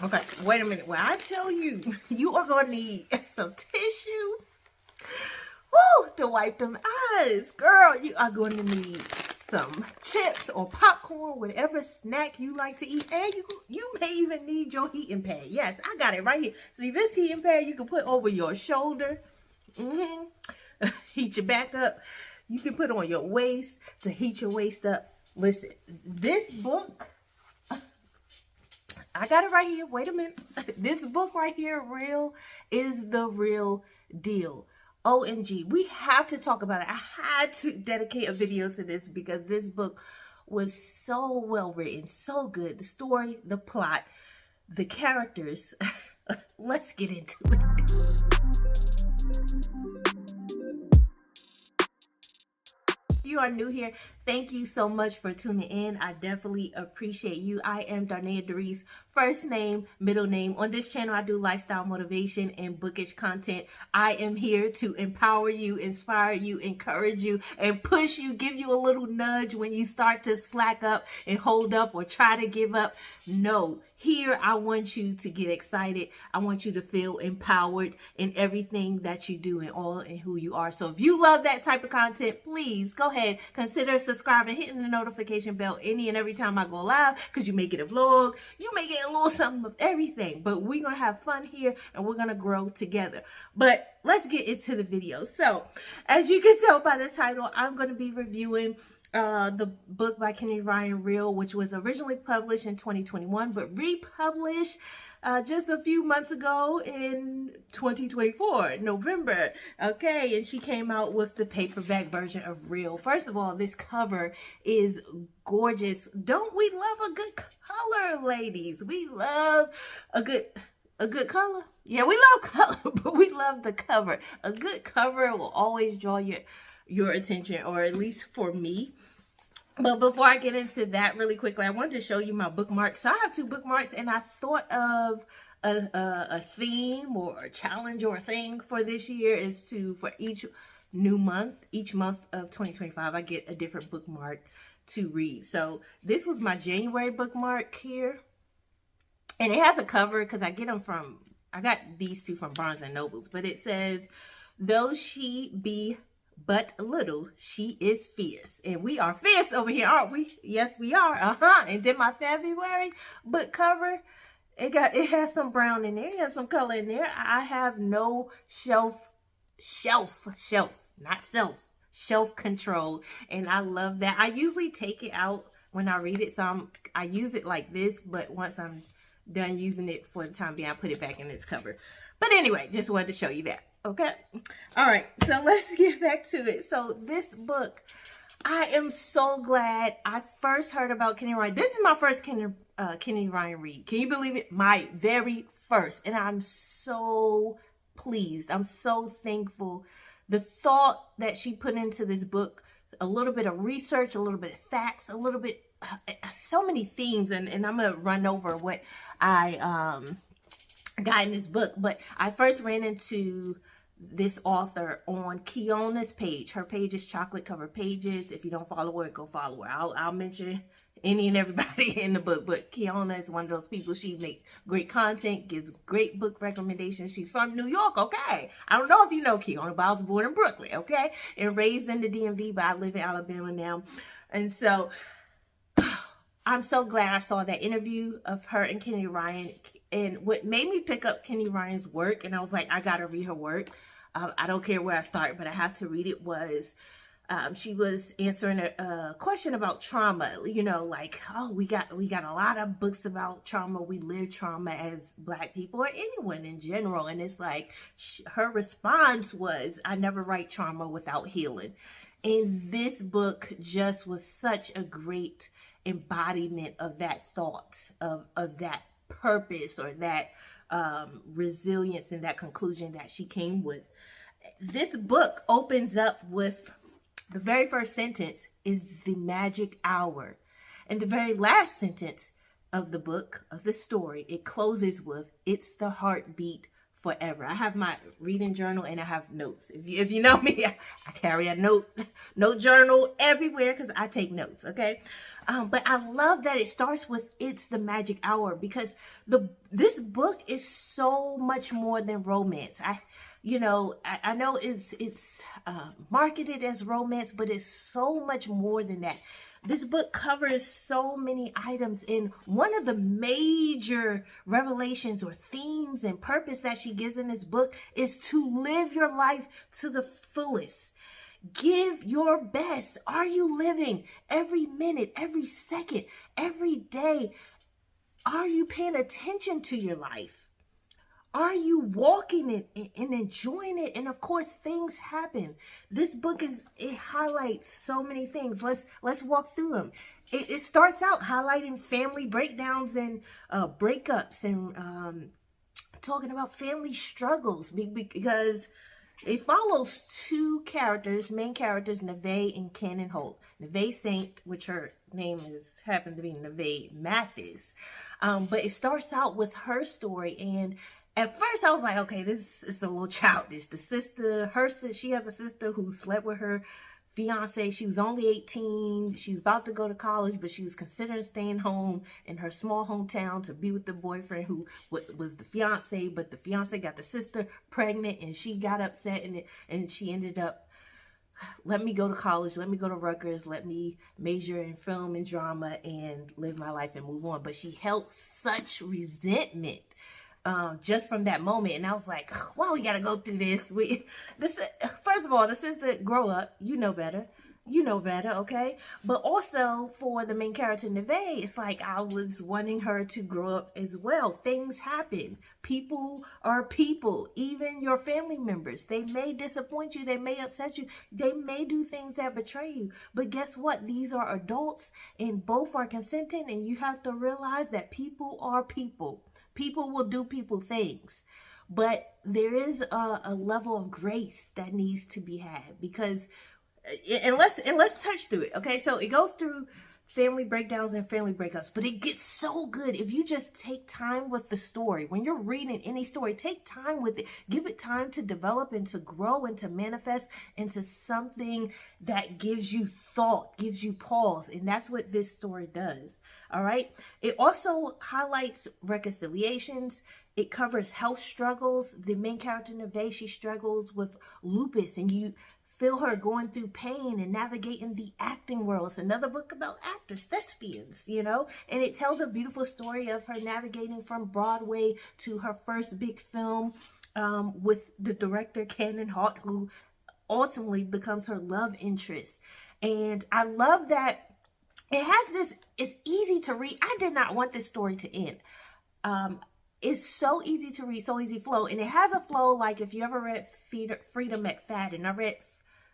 Okay, wait a minute. When I tell you, you are going to need some tissue, woo, to wipe them eyes. Girl, you are going to need some chips or popcorn, whatever snack you like to eat. And you may even need your heating pad. Yes, I got it right here. See, this heating pad you can put over your shoulder. Heat your back up. You can put on your waist to heat your waist up. Listen, this book, I got it right here. Wait a minute. This book right here, Real, is the real deal. OMG, we have to talk about it. I had to dedicate a video to this because this book was so well written, so good. The story, the plot, the characters. Let's get into it. If you are new here, thank you so much for tuning in. I definitely appreciate you. I am Darnaya Darice, first name, middle name. On this channel, I do lifestyle motivation and bookish content. I am here to empower you, inspire you, encourage you, and push you, give you a little nudge when you start to slack up and hold up or try to give up. No, here I want you to get excited. I want you to feel empowered in everything that you do and all in who you are. So if you love that type of content, please go ahead, consider subscribing, hitting the notification bell any and every time I go live, because you may get a vlog, you may get a little something of everything. But we're going to have fun here and we're going to grow together. But let's get into the video. So as you can tell by the title, I'm going to be reviewing the book by Kenny Ryan, Real, which was originally published in 2021 but republished just a few months ago in 2024, November. Okay, and she came out with the paperback version of Real. First of all, this cover is gorgeous. Don't we love a good color, ladies? We love a good color. Yeah, we love color, but we love the cover. A good cover will always draw your attention, or at least for me. But before I get into that really quickly, I wanted to show you my bookmarks. So I have two bookmarks, and I thought of a theme or a challenge or a thing for this year is for each month of 2025, I get a different bookmark to read. So this was my January bookmark here, and it has a cover because I got these two from Barnes and Nobles, but it says, "Though she be but little, she is fierce." And we are fierce over here, aren't we? Yes, we are. And then my February book cover, it has some brown in there, it has some color in there. I have no shelf control, and I love that. I usually take it out when I read it, so I use it like this, but once I'm done using it for the time being, I put it back in its cover. But anyway, just wanted to show you that. Okay. All right. So let's get back to it. So this book, I am so glad I first heard about Kenny Ryan. This is my first Kenny Ryan read. Can you believe it? My very first. And I'm so pleased. I'm so thankful. The thought that she put into this book, a little bit of research, a little bit of facts, a little bit, so many themes. And I'm going to run over what I got in this book. But I first ran into this author on Kiona's page. Her page is Chocolate Covered Pages. If you don't follow her, go follow her. I'll mention any and everybody in the book, but Kiona is one of those people. She makes great content, gives great book recommendations. She's from New York, okay? I don't know if you know Kiona, but I was born in Brooklyn, okay? And raised in the DMV, but I live in Alabama now. And so I'm so glad I saw that interview of her and Kenny Ryan. And what made me pick up Kenny Ryan's work, and I was like, I gotta read her work. I don't care where I start, but I have to read it, was she was answering a question about trauma. You know, like, oh, we got a lot of books about trauma. We live trauma as Black people, or anyone in general. And it's like, her response was, I never write trauma without healing. And this book just was such a great embodiment of that thought, of that purpose, or that resilience, and that conclusion that she came with. This book opens up with the very first sentence is the magic hour, and the very last sentence of the book, of the story, it closes with, it's the heartbeat forever. I have my reading journal and I have notes. If you know me, I carry a note journal everywhere because I take notes. Okay. But I love that it starts with "It's the Magic Hour" because this book is so much more than romance. I know it's marketed as romance, but it's so much more than that. This book covers so many items, and one of the major revelations or themes and purpose that she gives in this book is to live your life to the fullest. Give your best. Are you living every minute, every second, every day? Are you paying attention to your life? Are you walking it and enjoying it? And of course, things happen. This book it highlights so many things. Let's walk through them. It starts out highlighting family breakdowns and breakups, and talking about family struggles, because it follows two characters, main characters, Nevaeh and Cannon Holt. Nevaeh Saint, which her name happened to be Nevaeh Mathis. But it starts out with her story, and at first I was like, okay, this is a little childish. She has a sister who slept with her fiance. She was only 18. She was about to go to college, but she was considering staying home in her small hometown to be with the boyfriend who was the fiance. But the fiance got the sister pregnant, and she got upset, and she ended up, let me go to college, let me go to Rutgers, let me major in film and drama and live my life and move on. But she held such resentment just from that moment, and I was like, why we gotta go through this? First of all, the sister, grow up, you know better, okay? But also for the main character Nevaeh, it's like I was wanting her to grow up as well. Things happen. People are people. Even your family members, they may disappoint you, they may upset you, they may do things that betray you. But guess what? These are adults, and both are consenting, and you have to realize that people are people. People will do people things, but there is a level of grace that needs to be had, because and let's touch through it. Okay, so it goes through family breakdowns and family breakups, but it gets so good if you just take time with the story. When you're reading any story, take time with it. Give it time to develop and to grow and to manifest into something that gives you thought, gives you pause, and that's what this story does. All right. It also highlights reconciliations. It covers health struggles. The main character, Nevaeh, she struggles with lupus, and you feel her going through pain and navigating the acting world. It's another book about actors, thespians, and it tells a beautiful story of her navigating from Broadway to her first big film with the director, Cannon Holt, who ultimately becomes her love interest. And I love that it has this, it's easy to read. I did not want this story to end. It's so easy to read, so easy flow. And it has a flow like if you ever read Frida McFadden. I read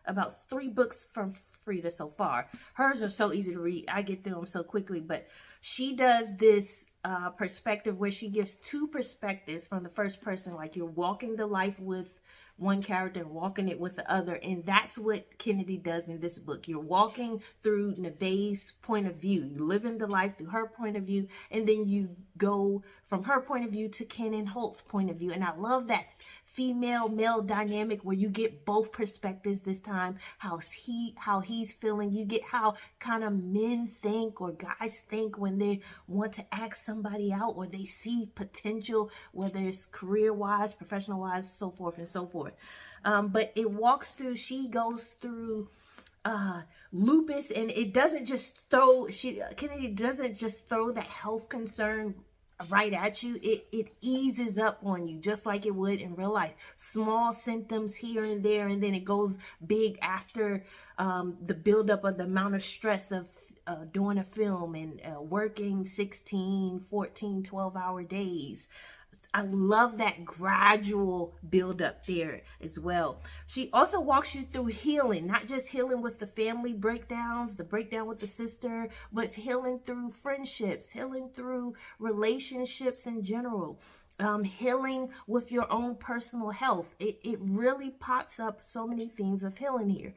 about 3 books from Frida so far. Hers are so easy to read. I get through them so quickly. But she does this perspective where she gives 2 perspectives from the first person. Like you're walking the life with one character and walking it with the other, and that's what Kennedy does in this book. You're walking through Nevaeh's point of view. You live in the life through her point of view, and then you go from her point of view to Cannon Holt's point of view. And I love that female-male dynamic where you get both perspectives this time. How he's feeling. You get how kind of men think or guys think when they want to ask somebody out, or they see potential, whether it's career-wise, professional-wise, so forth and so forth. But it walks through, she goes through lupus, and it doesn't just Kennedy doesn't just throw that health concern right at you. It eases up on you just like it would in real life. Small symptoms here and there, and then it goes big after the buildup of the amount of stress of doing a film and working 16, 14, 12-hour days. I love that gradual buildup there as well. She also walks you through healing, not just healing with the family breakdowns, the breakdown with the sister, but healing through friendships, healing through relationships in general, healing with your own personal health. It really pops up so many things of healing here.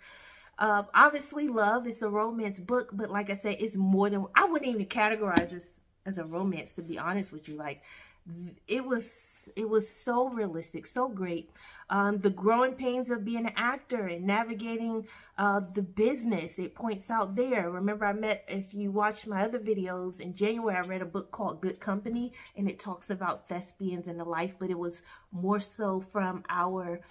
Obviously, love, it's a romance book, but like I said, it's more than, I wouldn't even categorize this as a romance, to be honest with you. Like, it was so realistic, so great. The growing pains of being an actor and navigating the business, it points out there. Remember, if you watch my other videos in January, I read a book called Good Company, and it talks about thespians and the life, but it was more so from our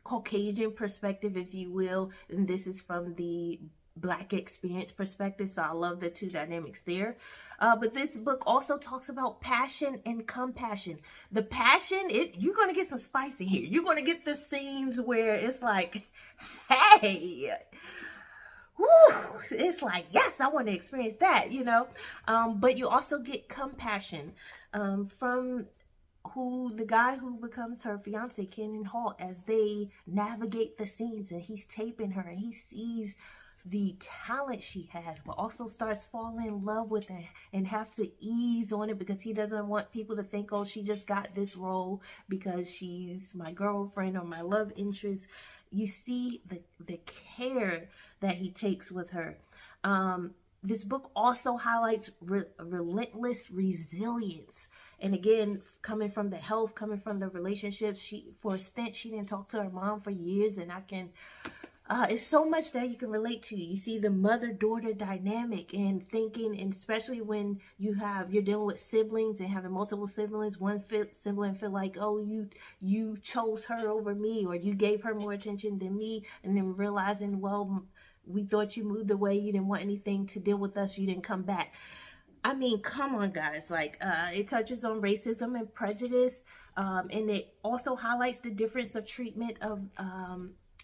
Caucasian perspective, if you will, and this is from the Black experience perspective. So I love the two dynamics there. But this book also talks about passion and compassion. The passion, you're going to get some spicy here. You're going to get the scenes where it's like, hey, whew, it's like, yes, I want to experience that, you know. But you also get compassion from the guy who becomes her fiance, Kenan Hall, as they navigate the scenes, and he's taping her, and he sees the talent she has, but also starts falling in love with her and have to ease on it because he doesn't want people to think, oh, she just got this role because she's my girlfriend or my love interest. You see the care that he takes with her. This book also highlights relentless resilience. And again, coming from the health, coming from the relationships, for a stint, she didn't talk to her mom for years, and it's so much that you can relate to. You see the mother-daughter dynamic and thinking, and especially when you're dealing with siblings and having multiple siblings, one sibling feel like, oh, you chose her over me, or you gave her more attention than me, and then realizing, well, we thought you moved away, you didn't want anything to deal with us, you didn't come back. I mean, come on, guys. Like, it touches on racism and prejudice, and it also highlights the difference of treatment of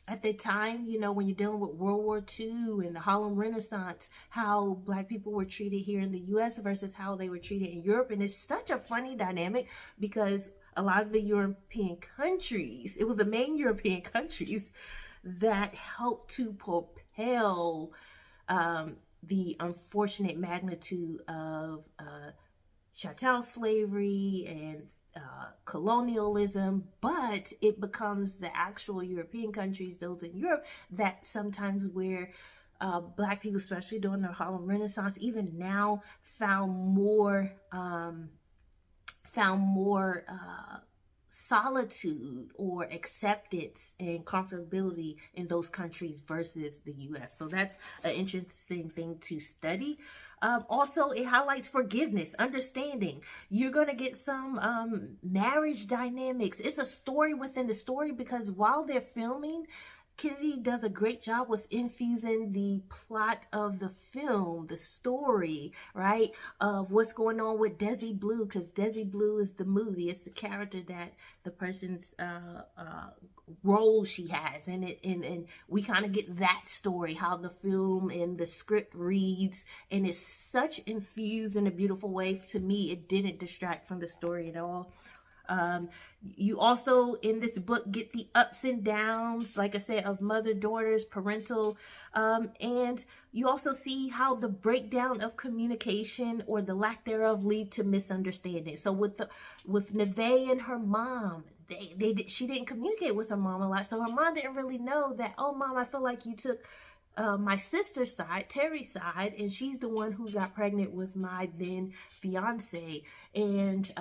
at the time, you know, when you're dealing with World War II and the Harlem Renaissance, how Black people were treated here in the U.S. versus how they were treated in Europe. And it's such a funny dynamic because a lot of the European countries, it was the main European countries that helped to propel the unfortunate magnitude of chattel slavery and colonialism, but it becomes the actual European countries, those in Europe, that sometimes where Black people, especially during the Harlem Renaissance, even now, found more solitude or acceptance and comfortability in those countries versus the U.S. So that's an interesting thing to study. Also, it highlights forgiveness, understanding. You're going to get some marriage dynamics. It's a story within the story because while they're filming, Kennedy does a great job with infusing the plot of the film, the story, right, of what's going on with Desi Blue, because Desi Blue is the movie. It's the character that the person's role she has in it, and we kind of get that story, how the film and the script reads, and it's such infused in a beautiful way. To me, it didn't distract from the story at all. You also in this book get the ups and downs, like I said, of mother-daughters, parental, and you also see how the breakdown of communication or the lack thereof lead to misunderstanding. So with Neve and her mom, she didn't communicate with her mom a lot, so her mom didn't really know that, oh, mom, I feel like you took my sister's side, Terry's side, and she's the one who got pregnant with my then fiance. And,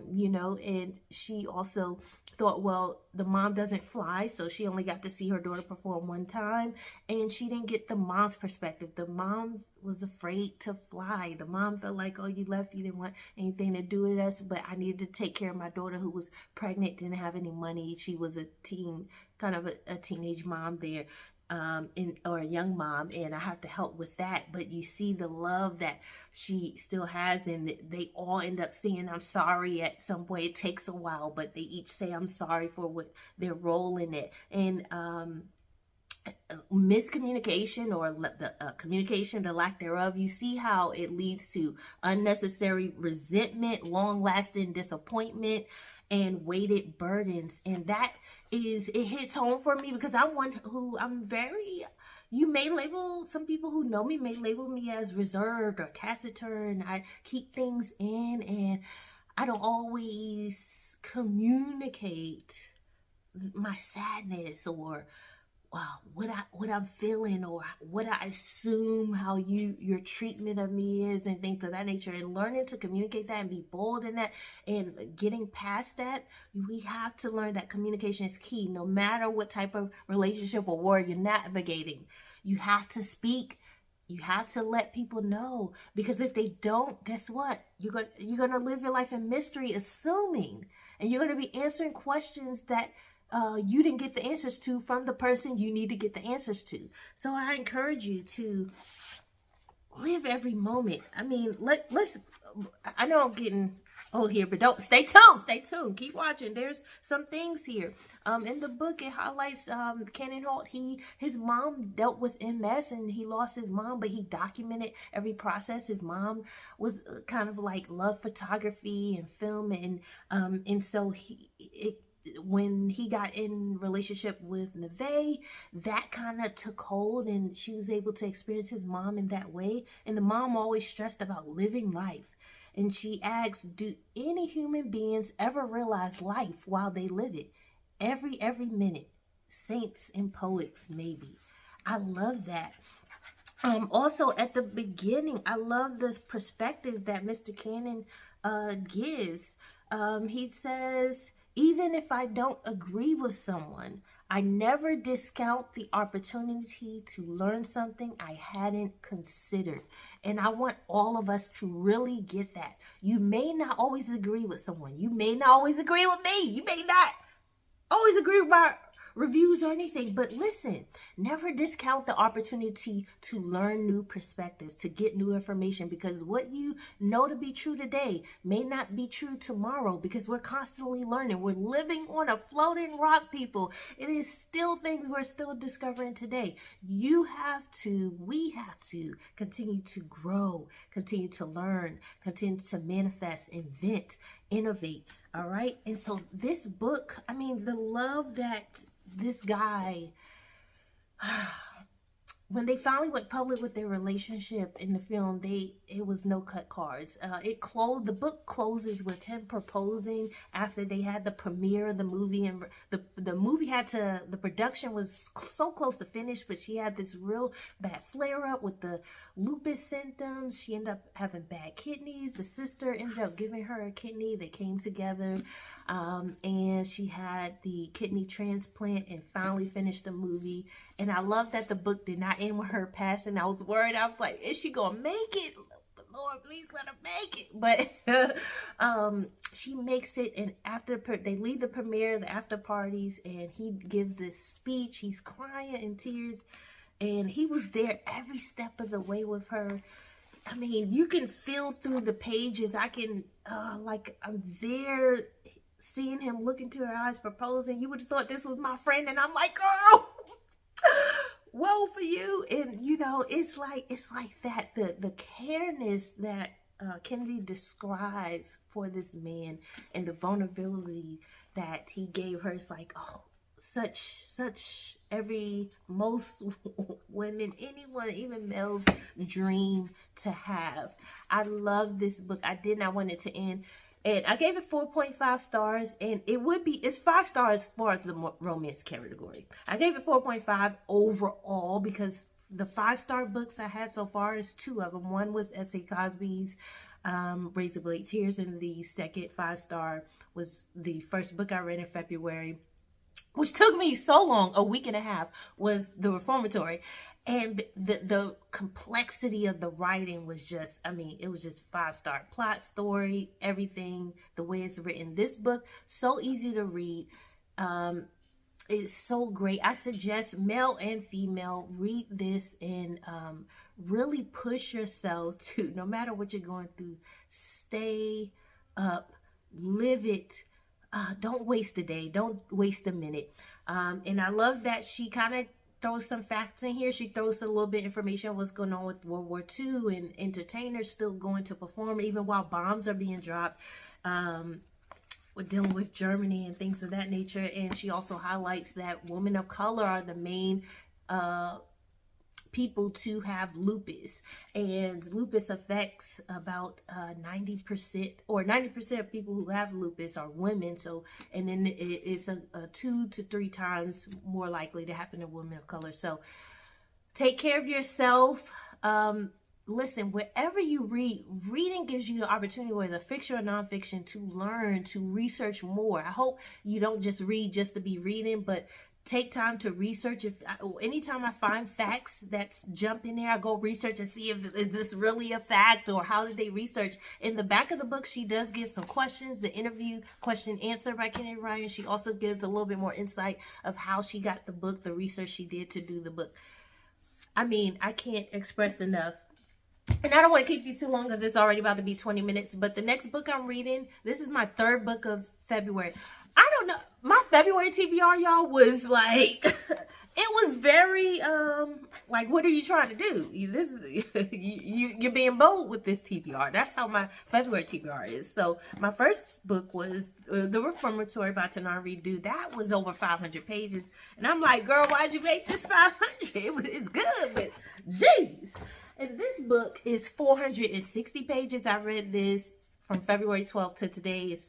you know, and she also thought, well, the mom doesn't fly, so she only got to see her daughter perform one time, and she didn't get the mom's perspective. The mom was afraid to fly. The mom felt like, oh, you left, you didn't want anything to do with us, but I needed to take care of my daughter who was pregnant, didn't have any money. She was a teenage mom there. Or a young mom, and I have to help with that. But you see the love that she still has, and they all end up saying I'm sorry at some point. It takes a while, but they each say I'm sorry for what their role in it. And miscommunication, or the communication, the lack thereof, you see how it leads to unnecessary resentment, long-lasting disappointment, and weighted burdens. And it hits home for me because I'm one who you may label, some people who know me may label me as reserved or taciturn. I keep things in, and I don't always communicate my sadness or what I'm feeling, or what I assume how your treatment of me is, and things of that nature, and learning to communicate that and be bold in that, and getting past that. We have to learn that communication is key, no matter what type of relationship or war you're navigating. You have to speak. You have to let people know, because if they don't, guess what? You're gonna live your life in mystery, assuming, and you're gonna be answering questions that you didn't get the answers to from the person you need to get the answers to. So I encourage you to live every moment. I mean, let's. I know I'm getting old here, but don't stay tuned. Stay tuned. Keep watching. There's some things here. In the book, it highlights Cannon Holt. His mom dealt with MS, and he lost his mom, but he documented every process. His mom was kind of like loved photography and film, and so when he got in relationship with Neve, that kind of took hold, and she was able to experience his mom in that way. And the mom always stressed about living life. And she asks, do any human beings ever realize life while they live it? Every minute. Saints and poets, maybe. I love that. Also, at the beginning, I love the perspectives that Mr. Cannon gives. He says, even if I don't agree with someone, I never discount the opportunity to learn something I hadn't considered. And I want all of us to really get that. You may not always agree with someone. You may not always agree with me. You may not always agree with my reviews or anything, but listen, never discount the opportunity to learn new perspectives, to get new information, because what you know to be true today may not be true tomorrow, because we're constantly learning. We're living on a floating rock, people. It is still things we're still discovering today. We have to continue to grow, continue to learn, continue to manifest, invent, innovate. All right. And so this book, I mean, the love that this guy, when they finally went public with their relationship in the film, it was no cut cards. The book closes with him proposing after they had the premiere of the movie, and the movie the production was so close to finish, but she had this real bad flare up with the lupus symptoms. She ended up having bad kidneys. The sister ended up giving her a kidney. They came together, and she had the kidney transplant and finally finished the movie. And I love that the book did not end with her passing. I was worried. I was like, is she gonna make it? Lord, please let her make it. But she makes it, and after they leave the premiere, the after parties, and he gives this speech. He's crying in tears, and he was there every step of the way with her. I mean, you can feel through the pages. I can, I'm there seeing him look into her eyes, proposing. You would have thought this was my friend, and I'm like, girl, woe for you. And you know, it's like that, the careness that Kennedy describes for this man, and the vulnerability that he gave her. It's like, oh, such most women, anyone, even males, dream to have. I love this book. I want it to end. And I gave it 4.5 stars, and it's 5 stars for the romance category. I gave it 4.5 overall, because the 5-star books I had so far is 2 of them. One was S.A. Cosby's Razor Blade Tears, and the second 5-star was the first book I read in February, which took me so long, a week and a half, was The Reformatory. And the complexity of the writing was just, I mean, it was just 5-star. Plot, story, everything, the way it's written. This book, so easy to read. It's so great. I suggest male and female read this, and really push yourself to, no matter what you're going through, stay up, live it. Don't waste a day. Don't waste a minute. And I love that she kind of throws some facts in here. She throws a little bit of information on what's going on with World War II, and entertainers still going to perform even while bombs are being dropped. We're dealing with Germany and things of that nature. And she also highlights that women of color are the main people to have lupus, and lupus affects about 90% or 90% of people who have lupus are women. So, and then it's a 2 to 3 times more likely to happen to women of color. So take care of yourself. Listen, wherever you read, reading gives you the opportunity, whether fiction or nonfiction, to learn, to research more. I hope you don't just read just to be reading, but take time to research. Anytime I find facts that's jump in there, I go research and see if is this really a fact or how did they research. In the back of the book, she does give some questions, the interview question answer by Kenny Ryan. She also gives a little bit more insight of how she got the book, the research she did to do the book. I mean, I can't express enough. And I don't want to keep you too long because it's already about to be 20 minutes. But the next book I'm reading, this is my 3rd book of February. I don't know. My February TBR, y'all, was like, it was very, like, what are you trying to do? This is, you're being bold with this TBR. That's how my February TBR is. So my first book was The Reformatory by Darnaya Darice. That was over 500 pages. And I'm like, girl, why'd you make this 500? It's good, but jeez. And this book is 460 pages. I read this from February 12th to today. It's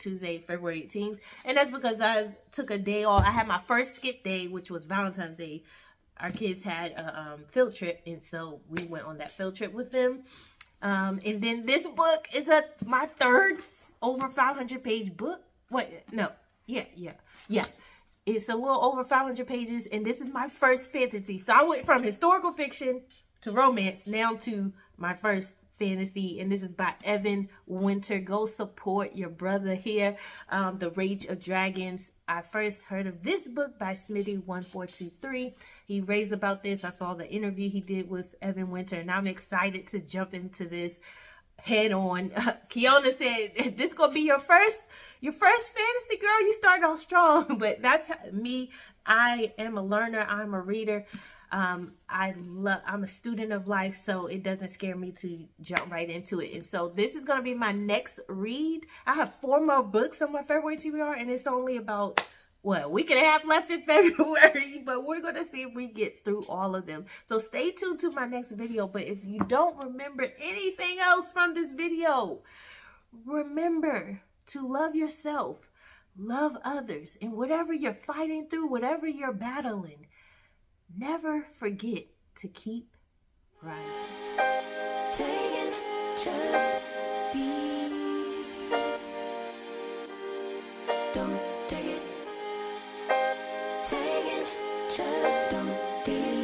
Tuesday, February 18th. And that's because I took a day off. I had my first skip day, which was Valentine's Day. Our kids had a field trip, and so we went on that field trip with them. And then this book is my 3rd over 500 page book. Yeah. It's a little over 500 pages, and this is my first fantasy. So I went from historical fiction to romance, now to my first fantasy, and this is by Evan Winter. Go support your brother here. The Rage of Dragons. I first heard of this book by Smitty1423. He raves about this. I saw the interview he did with Evan Winter, and I'm excited to jump into this head on. Kiana said, this gonna be your first fantasy, girl. You started off strong. But that's me. I am a learner. I'm a reader. I'm a student of life, so it doesn't scare me to jump right into it. And so this is going to be my next read. I have 4 more books on my February TBR, and it's only about, a week and a half left in February, but we're going to see if we get through all of them. So stay tuned to my next video. But if you don't remember anything else from this video, remember to love yourself, love others, and whatever you're fighting through, whatever you're battling, never forget to keep rising. Taking, just be. Don't take it. Taking, just don't be.